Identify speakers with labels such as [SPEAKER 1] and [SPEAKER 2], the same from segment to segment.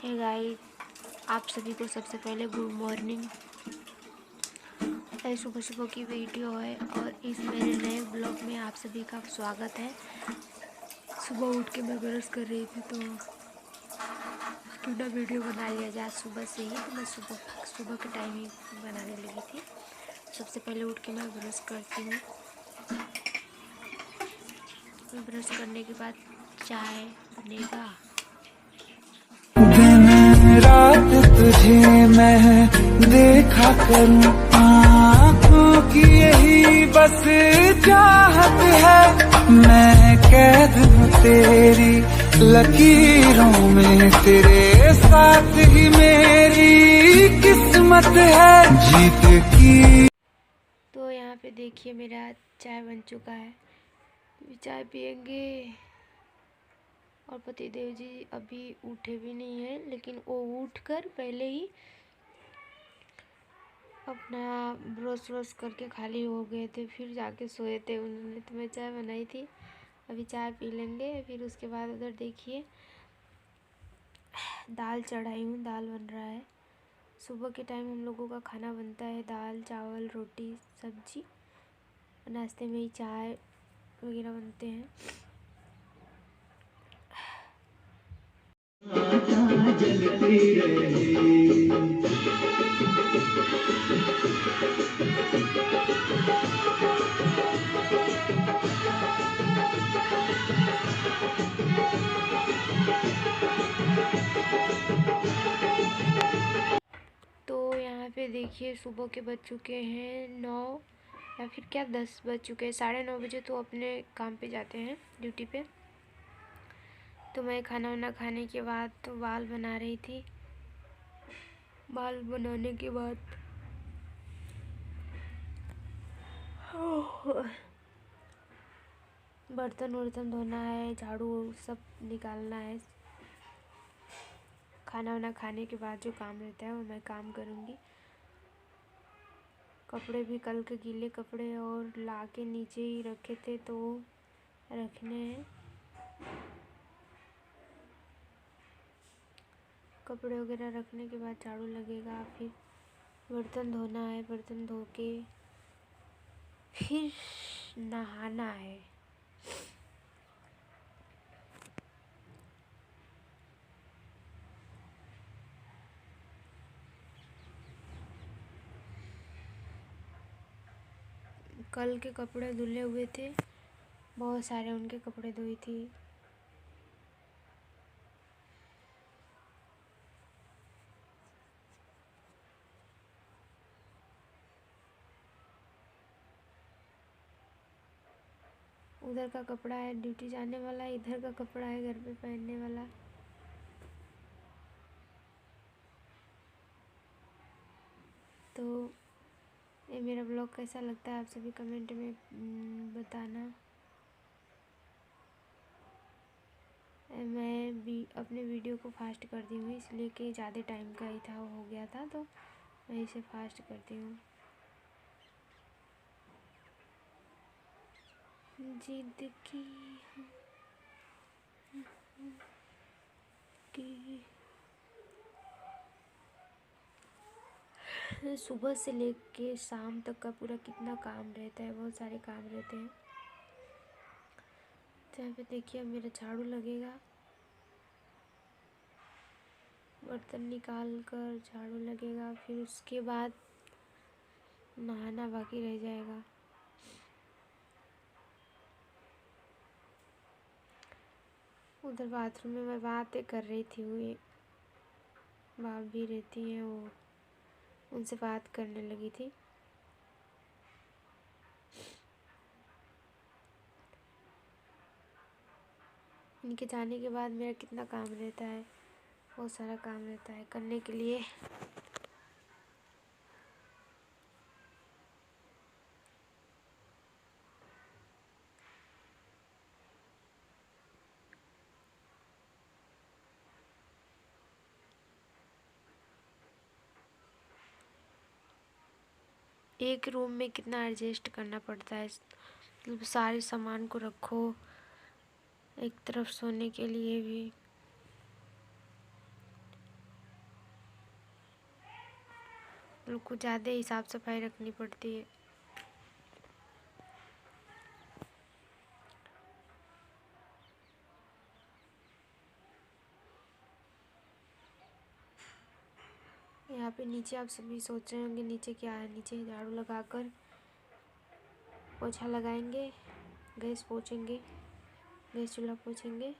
[SPEAKER 1] Hey guys, आप सभी को सबसे पहले गुड मॉर्निंग। सुबह सुबह की वीडियो है और इस मेरे नए ब्लॉग में आप सभी का स्वागत है। सुबह उठ के मैं ब्रश कर रही थी तो क्यों ना वीडियो बना लिया जाए सुबह से ही। तो मैं सुबह के टाइम ही बनाने लगी थी। सबसे पहले उठ के मैं ब्रश करती हूँ। ब्रश करने के बाद चाय बनेगा।
[SPEAKER 2] रात तुझे मैं देखा करूं, आँखों की यही बस चाहत है। मैं कैद हूँ तेरी लकीरों में, तेरे साथ ही मेरी किस्मत है जीत की।
[SPEAKER 1] तो यहाँ पे देखिए मेरा चाय बन चुका है। चाय पियेंगे। और पतिदेव जी अभी उठे भी नहीं हैं, लेकिन वो उठकर पहले ही अपना ब्रश व्रश करके खाली हो गए थे, फिर जाके सोए थे उन्होंने। तो मैं चाय बनाई थी, अभी चाय पी लेंगे। फिर उसके बाद उधर देखिए दाल चढ़ाई हूँ, दाल बन रहा है। सुबह के टाइम हम लोगों का खाना बनता है दाल चावल रोटी सब्जी। नाश्ते में ही चाय वगैरह बनते हैं।
[SPEAKER 2] जलती रही।
[SPEAKER 1] तो यहाँ पे देखिए सुबह के बज चुके हैं 9 या फिर क्या 10 बज चुके हैं। 9:30 बजे तो अपने काम पे जाते हैं, ड्यूटी पे। तो मैं खाना वाना खाने के बाद तो बाल बना रही थी। बाल बनाने के बाद बर्तन वर्तन धोना है, झाड़ू सब निकालना है। खाना वाना खाने के बाद जो काम रहता है वो मैं काम करूँगी। कपड़े भी कल के गीले कपड़े और ला के नीचे ही रखे थे तो रखने हैं। कपड़े वगैरह रखने के बाद झाड़ू लगेगा। फिर बर्तन धोना है, बर्तन धो के फिर नहाना है। कल के कपड़े धुले हुए थे, बहुत सारे उनके कपड़े धोई थी। उधर का कपड़ा है ड्यूटी जाने वाला, इधर का कपड़ा है घर पे पहनने वाला। तो ये मेरा ब्लॉग कैसा लगता है आप सभी कमेंट में बताना। मैं भी अपने वीडियो को फास्ट कर दी हूँ, इसलिए कि ज़्यादा टाइम का ही था, हो गया था, तो मैं इसे फास्ट करती हूँ। जिंदगी की सुबह से लेके शाम तक का पूरा कितना काम रहता है, बहुत सारे काम रहते हैं। तो यहाँ पे देखिए अब मेरा झाड़ू लगेगा, बर्तन निकाल कर झाड़ू लगेगा। फिर उसके बाद नहाना बाकी रह जाएगा। उधर बाथरूम में मैं बातें कर रही थी, हुई भाभी रहती हैं, वो उनसे बात करने लगी थी। इनके जाने के बाद मेरा कितना काम रहता है, बहुत सारा काम रहता है करने के लिए। एक रूम में कितना एडजस्ट करना पड़ता है, मतलब सारे सामान को रखो एक तरफ सोने के लिए भी। लोग को ज़्यादा ही साफ सफाई रखनी पड़ती है। यहाँ पे नीचे आप सभी सोच रहे होंगे नीचे क्या है। नीचे झाड़ू लगाकर पोछा लगाएंगे, गैस पोछेंगे, गैस चूल्हा पोछेंगे।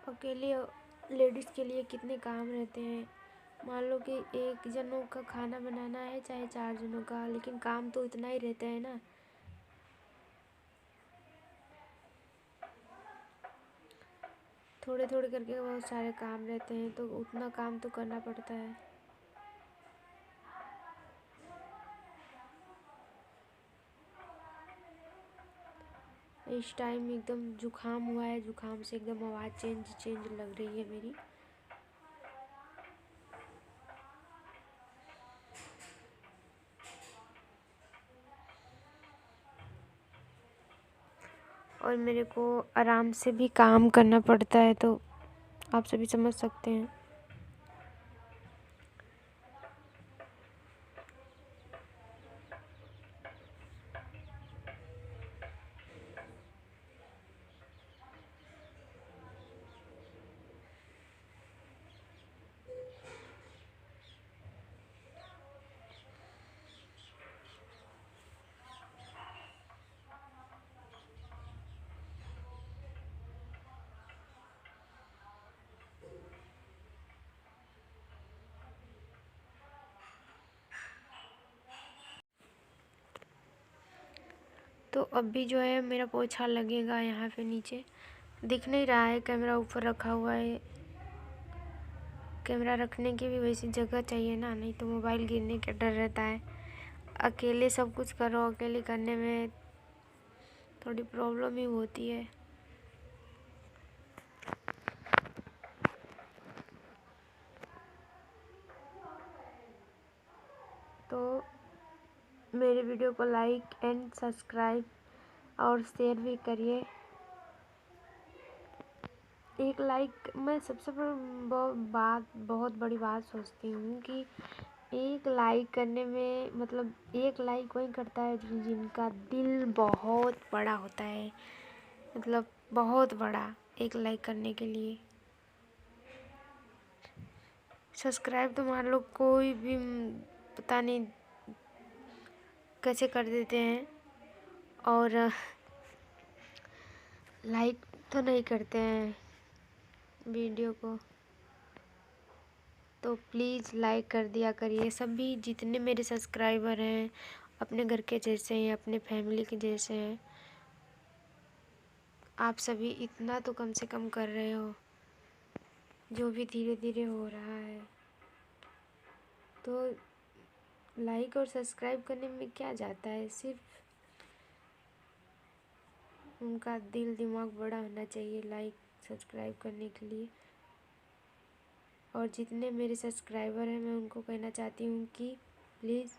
[SPEAKER 1] अकेले लेडीज़ के लिए कितने काम रहते हैं। मान लो कि एक जनों का खाना बनाना है चाहे 4 जनों का, लेकिन काम तो इतना ही रहता है ना। थोड़े थोड़े करके बहुत सारे काम रहते हैं, तो उतना काम तो करना पड़ता है। इस टाइम एकदम जुकाम हुआ है, जुकाम से एकदम आवाज़ चेंज लग रही है मेरी। और मेरे को आराम से भी काम करना पड़ता है, तो आप सभी समझ सकते हैं। तो अभी जो है मेरा पोछा लगेगा यहाँ पे नीचे। दिख नहीं रहा है, कैमरा ऊपर रखा हुआ है। कैमरा रखने की भी वैसी जगह चाहिए ना, नहीं तो मोबाइल गिरने का डर रहता है। अकेले सब कुछ करो, अकेले करने में थोड़ी प्रॉब्लम ही होती है। तो मेरे वीडियो को लाइक एंड सब्सक्राइब और शेयर भी करिए। एक लाइक, मैं सबसे बहुत बड़ी बात सोचती हूँ कि एक लाइक करने में, मतलब एक लाइक वही करता है जिनका दिल बहुत बड़ा होता है, मतलब बहुत बड़ा, एक लाइक करने के लिए। सब्सक्राइब तो मान लो कोई भी पता नहीं कैसे कर देते हैं, और लाइक तो नहीं करते हैं वीडियो को। तो प्लीज़ लाइक कर दिया करिए। सभी जितने मेरे सब्सक्राइबर हैं अपने घर के जैसे हैं, अपने फैमिली के जैसे हैं। आप सभी इतना तो कम से कम कर रहे हो, जो भी धीरे धीरे हो रहा है। तो लाइक और सब्सक्राइब करने में क्या जाता है, सिर्फ उनका दिल दिमाग बड़ा होना चाहिए लाइक सब्सक्राइब करने के लिए। और जितने मेरे सब्सक्राइबर हैं मैं उनको कहना चाहती हूँ कि प्लीज़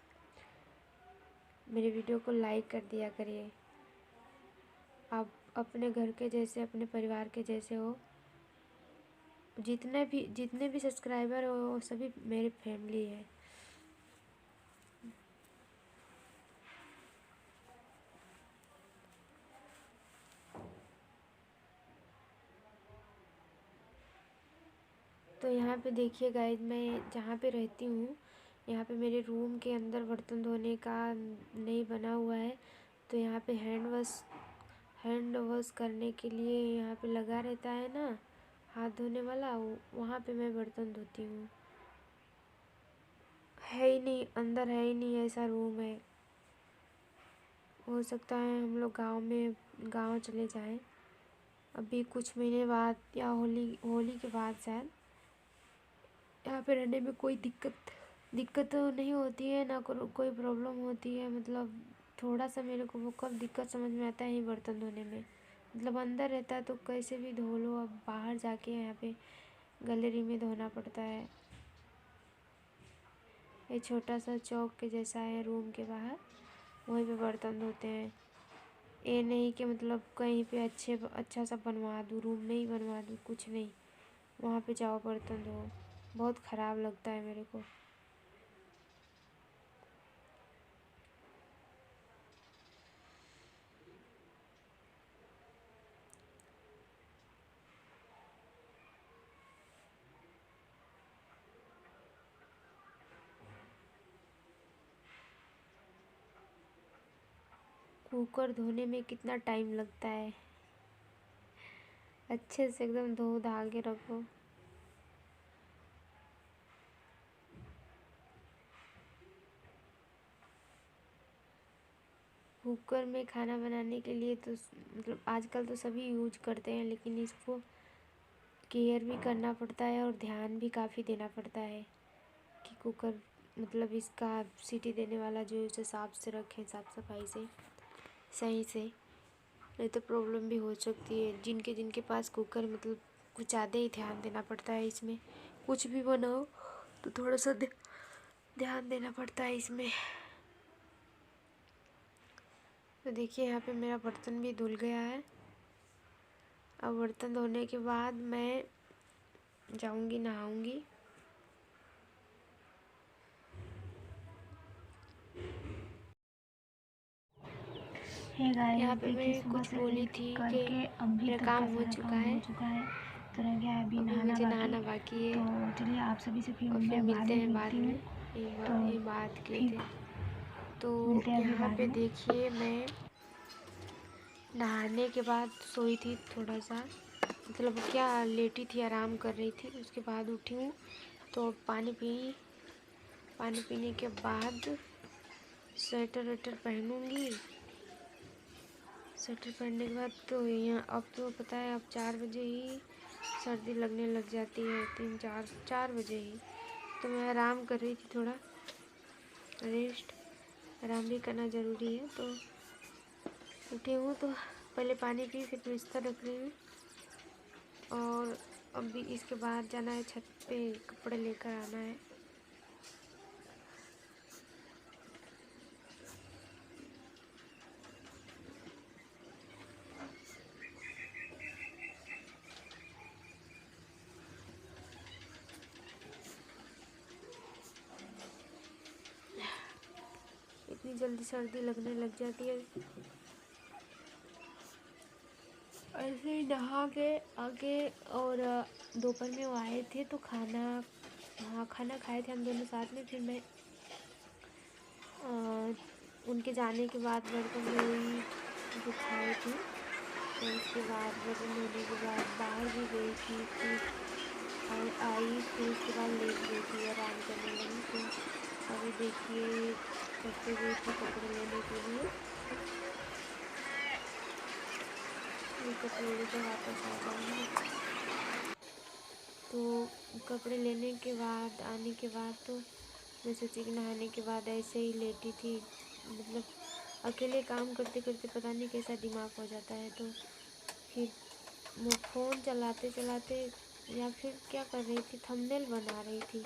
[SPEAKER 1] मेरे वीडियो को लाइक कर दिया करिए। आप अपने घर के जैसे, अपने परिवार के जैसे हो। जितने भी सब्सक्राइबर हो वो सभी मेरी फैमिली है। तो यहाँ पे देखिए गाइस, मैं जहाँ पे रहती हूँ यहाँ पे मेरे रूम के अंदर बर्तन धोने का नहीं बना हुआ है। तो यहाँ पे हैंड वॉश करने के लिए यहाँ पे लगा रहता है ना, हाथ धोने वाला, वहाँ पे मैं बर्तन धोती हूँ। है ही नहीं, अंदर है ही नहीं ऐसा रूम है। हो सकता है हम लोग गांव चले जाएं अभी कुछ महीने बाद, या होली के बाद शायद। यहाँ पे रहने में कोई दिक्कत तो नहीं होती है, ना कोई प्रॉब्लम होती है। मतलब थोड़ा सा मेरे को वो कब दिक्कत समझ में आता है ये बर्तन धोने में। मतलब अंदर रहता है तो कैसे भी धो लो, अब बाहर जाके यहाँ पे गैलरी में धोना पड़ता है। ये छोटा सा चौक के जैसा है रूम के बाहर, वहीं पे बर्तन धोते हैं। ये नहीं कि मतलब कहीं पे अच्छा सा बनवा दूँ, रूम में ही बनवा दूँ, कुछ नहीं, वहाँ पे जाओ बर्तन धो। बहुत ख़राब लगता है मेरे को। कुकर धोने में कितना टाइम लगता है, अच्छे से एकदम धो धा के रखो। कुकर में खाना बनाने के लिए तो मतलब आजकल तो सभी यूज करते हैं, लेकिन इसको केयर भी करना पड़ता है और ध्यान भी काफ़ी देना पड़ता है कि कुकर मतलब इसका सीटी देने वाला जो है उसे साफ से रखें, साफ सफाई से, सही से, नहीं तो प्रॉब्लम भी हो सकती है। जिनके पास कुकर मतलब कुछ ज़्यादा ही ध्यान देना पड़ता है इसमें, कुछ भी बनाओ तो थोड़ा सा ध्यान देना पड़ता है इसमें। तो देखिए यहाँ पे मेरा बर्तन भी धुल गया है। अब बर्तन धोने के बाद मैं जाऊंगी नहाऊंगी। यहाँ पे मैं कुछ बोली थी कि मेरा काम हो चुका है,
[SPEAKER 3] तो रह गया है अभी
[SPEAKER 1] अभी
[SPEAKER 3] नहाना
[SPEAKER 1] मुझे
[SPEAKER 3] बाकी।
[SPEAKER 1] नहाना बाकी है।
[SPEAKER 3] तो चलिए आप सभी से फिर
[SPEAKER 1] और फिर
[SPEAKER 3] मैं
[SPEAKER 1] मिलते हैं बाद
[SPEAKER 3] मिलती
[SPEAKER 1] में।
[SPEAKER 3] हूँ।
[SPEAKER 1] ये बात किए
[SPEAKER 3] फिर
[SPEAKER 1] थे तो
[SPEAKER 3] मिलते हैं अभी
[SPEAKER 1] यहाँ
[SPEAKER 3] बाद
[SPEAKER 1] पे
[SPEAKER 3] में।
[SPEAKER 1] देखिए मैं नहाने के बाद सोई थी थोड़ा सा, मतलब क्या लेटी थी, आराम कर रही थी। उसके बाद उठी हूँ तो पानी पीने के बाद स्वेटर वेटर पहनूँगी। स्वेटर पहनने के बाद तो यहाँ अब तो पता है अब 4 बजे ही सर्दी लगने लग जाती है, 4 बजे ही। तो मैं आराम कर रही थी, थोड़ा रेस्ट, आराम भी करना ज़रूरी है। तो उठी हूँ तो पहले पानी पी, फिर बिस्तर रख रही हूँ। और अभी इसके बाद जाना है छत पे, कपड़े लेकर आना है। इतनी जल्दी सर्दी लगने लग जाती है। ऐसे ही नहा के आके, और दोपहर में वो आए थे तो खाना खाए थे हम दोनों साथ में। फिर मैं उनके जाने के बाद बर्तन धोई जो खाए थे, तो उसके बाद बर्तन धोने के बाद बाहर भी गई थी, फिर आई, फिर उसके बाद लेट गई थी, आराम करने लगी। तो अभी देखिए छत पे गई थी कपड़े लेने के लिए, ये कपड़े लेकर वापस आ जाऊँगी। तो कपड़े लेने के बाद आने के बाद तो मैं सोची कि नहाने के बाद ऐसे ही लेटी थी। मतलब अकेले काम करते करते पता नहीं कैसा दिमाग हो जाता है। तो फिर वो फ़ोन चलाते चलाते या फिर क्या कर रही थी, थंबनेल बना रही थी।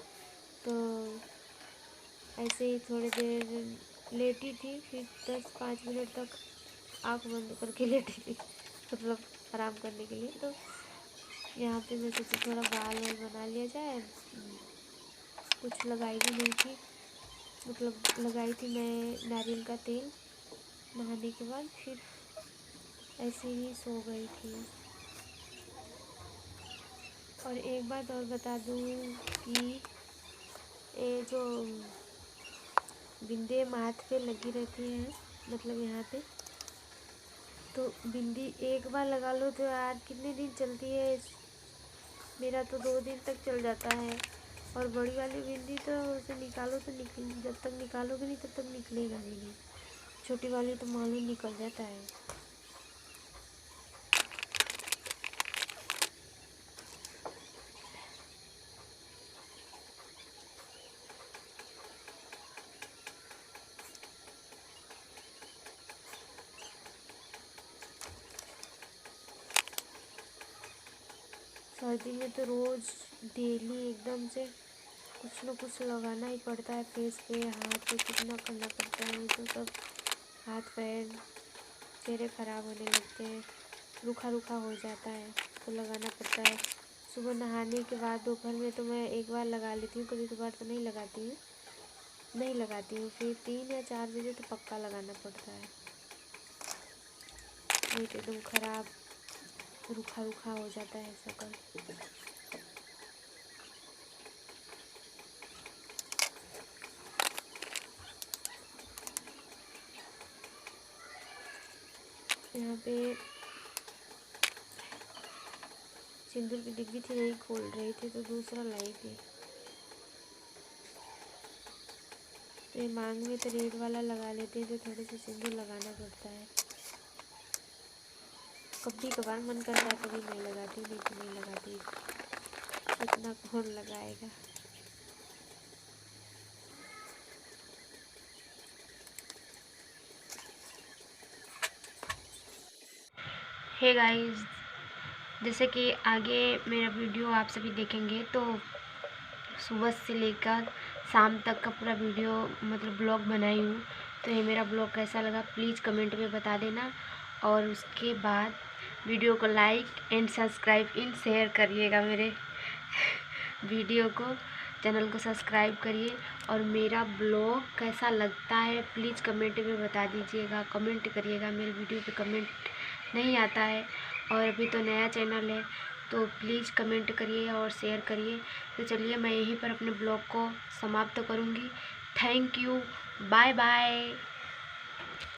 [SPEAKER 1] तो ऐसे ही थोड़ी देर लेटी थी, फिर 10-5 मिनट तक आँख बंद करके लेटी थी, मतलब आराम करने के लिए। तो यहाँ पे मैं सोची थोड़ा बाल बना लिया जाए। कुछ लगाई भी नहीं थी, मतलब लगाई थी मैं नारियल का तेल नहाने के बाद, फिर ऐसे ही सो गई थी। और एक बात और बता दूँ कि ये जो बिंदी माथ पे लगी रहती है, मतलब यहाँ पे, तो बिंदी एक बार लगा लो तो यार कितने दिन चलती है। मेरा तो 2 दिन तक चल जाता है। और बड़ी वाली बिंदी तो उसे निकालो तो जब तक निकालोगे नहीं तब तक निकलेगा भी नहीं। छोटी वाली तो मालूम निकल जाता है। सर्दी में तो रोज़ डेली एकदम से कुछ न कुछ लगाना ही पड़ता है फेस पे, हाथ पे, कितना करना पड़ता है। तो सब हाथ पैर चेहरे ख़राब होने लगते हैं, रूखा रूखा हो जाता है तो लगाना पड़ता है। सुबह नहाने के बाद दोपहर में तो मैं एक बार लगा लेती हूँ, कभी कभार तो नहीं लगाती हूँ। फिर 3 या 4 बजे तो पक्का लगाना पड़ता है, नहीं तो एकदम ख़राब रूखा रूखा हो जाता है शक्ल। यहाँ पे सिंदूर की डिब्बी थी, नहीं खोल रही थी तो दूसरा लाई थी। तो ये मांग में तो रेड वाला लगा लेते हैं तो थोड़े से सिंदूर लगाना पड़ता है। कभी कभार मन करता है, कभी नहीं लगाती, नहीं तो नहीं लगाती, इतना कौन लगाएगा। हे गाइस, जैसे कि आगे मेरा वीडियो आप सभी देखेंगे तो सुबह से लेकर शाम तक का पूरा वीडियो मतलब ब्लॉग बनाई हूँ। तो ये मेरा ब्लॉग कैसा लगा प्लीज़ कमेंट में बता देना, और उसके बाद वीडियो को like and subscribe and share करिएगा। मेरे वीडियो को, चैनल को सब्सक्राइब करिए, और मेरा ब्लॉग कैसा लगता है प्लीज़ कमेंट में बता दीजिएगा, कमेंट करिएगा। मेरे वीडियो पे कमेंट नहीं आता है और अभी तो नया चैनल है, तो प्लीज़ कमेंट करिए और शेयर करिए। तो चलिए मैं यहीं पर अपने ब्लॉग को समाप्त करूँगी। Thank you, bye bye.